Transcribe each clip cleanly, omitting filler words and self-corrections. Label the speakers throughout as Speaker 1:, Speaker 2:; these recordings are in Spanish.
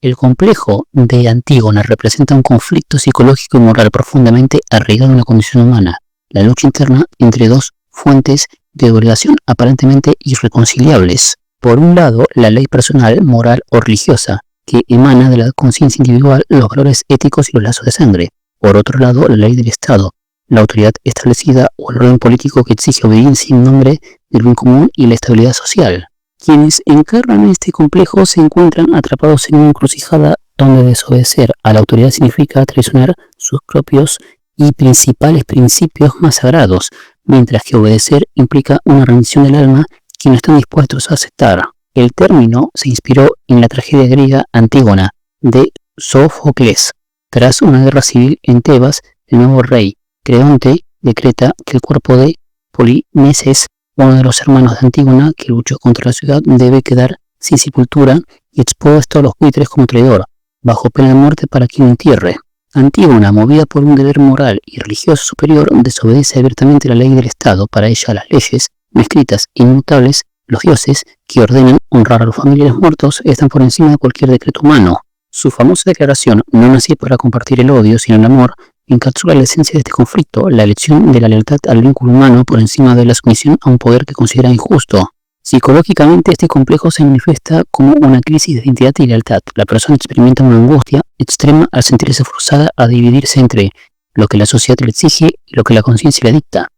Speaker 1: El complejo de Antígona representa un conflicto psicológico y moral profundamente arraigado en la condición humana, la lucha interna entre dos fuentes de obligación aparentemente irreconciliables. Por un lado, la ley personal, moral o religiosa, que emana de la conciencia individual, los valores éticos y los lazos de sangre. Por otro lado, la ley del Estado, la autoridad establecida o el orden político que exige obediencia en nombre del bien común y la estabilidad social. Quienes encarnan este complejo se encuentran atrapados en una encrucijada donde desobedecer a la autoridad significa traicionar sus propios y principales principios más sagrados, mientras que obedecer implica una rendición del alma que no están dispuestos a aceptar. El término se inspiró en la tragedia griega Antígona de Sófocles. Tras una guerra civil en Tebas, el nuevo rey Creonte decreta que el cuerpo de Polinices, uno de los hermanos de Antígona que luchó contra la ciudad, debe quedar sin sepultura y expuesto a los buitres como traidor, bajo pena de muerte para quien lo entierre. Antígona, movida por un deber moral y religioso superior, desobedece abiertamente la ley del Estado. Para ella, las leyes, no escritas e inmutables, los dioses, que ordenan honrar a los familiares muertos, están por encima de cualquier decreto humano. Su famosa declaración, no nací para compartir el odio, sino el amor, encapsula la esencia de este conflicto, la elección de la lealtad al vínculo humano por encima de la sumisión a un poder que considera injusto. Psicológicamente, este complejo se manifiesta como una crisis de identidad y lealtad. La persona experimenta una angustia extrema al sentirse forzada a dividirse entre lo que la sociedad le exige y lo que la conciencia le dicta.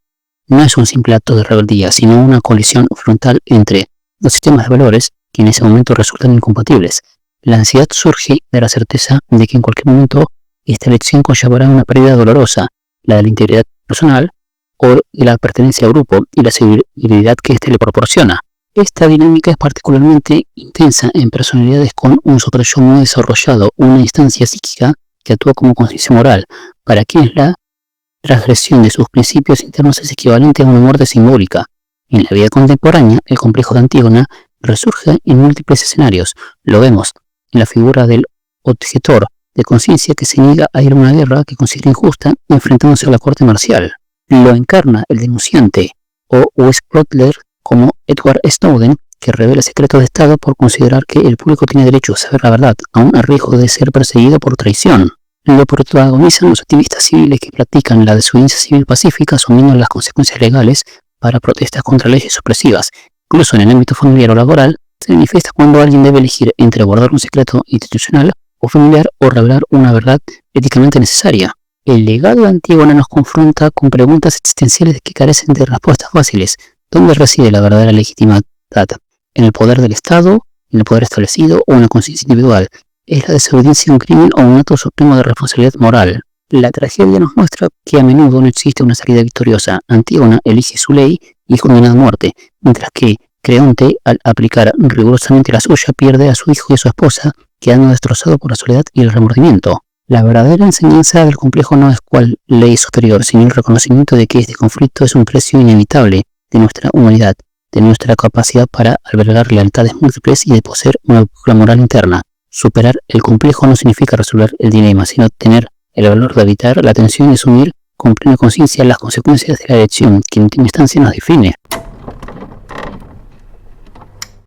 Speaker 1: No es un simple acto de rebeldía, sino una colisión frontal entre dos sistemas de valores que en ese momento resultan incompatibles. La ansiedad surge de la certeza de que en cualquier momento esta elección conllevará una pérdida dolorosa, la de la integridad personal o de la pertenencia al grupo y la seguridad que éste le proporciona. Esta dinámica es particularmente intensa en personalidades con un superyo muy desarrollado, una instancia psíquica que actúa como conciencia moral, para quienes la transgresión de sus principios internos es equivalente a una muerte simbólica. En la vida contemporánea, el complejo de Antígona resurge en múltiples escenarios. Lo vemos en la figura del objetor de conciencia que se niega a ir a una guerra que considera injusta, enfrentándose a la corte marcial. Lo encarna el denunciante o whistleblower como Edward Snowden, que revela secretos de Estado por considerar que el público tiene derecho a saber la verdad, aun a riesgo de ser perseguido por traición. Lo protagonizan los activistas civiles que practican la desobediencia civil pacífica asumiendo las consecuencias legales para protestas contra leyes opresivas. Incluso en el ámbito familiar o laboral, se manifiesta cuando alguien debe elegir entre guardar un secreto institucional o familiar o revelar una verdad éticamente necesaria. El legado de Antígona nos confronta con preguntas existenciales que carecen de respuestas fáciles. ¿Dónde reside la verdadera legitimidad? ¿En el poder del Estado? ¿En el poder establecido? ¿O en la conciencia individual? ¿Es la desobediencia un crimen o un acto supremo de responsabilidad moral? La tragedia nos muestra que a menudo no existe una salida victoriosa. Antígona elige su ley y es condenada a muerte, mientras que Creonte, al aplicar rigurosamente la suya, pierde a su hijo y a su esposa, quedando destrozado por la soledad y el remordimiento. La verdadera enseñanza del complejo no es cuál ley superior, sino el reconocimiento de que este conflicto es un precio inevitable de nuestra humanidad, de nuestra capacidad para albergar lealtades múltiples y de poseer una brújula moral interna. Superar el complejo no significa resolver el dilema, sino tener el valor de evitar la tensión y asumir con plena conciencia las consecuencias de la elección que en última instancia nos define.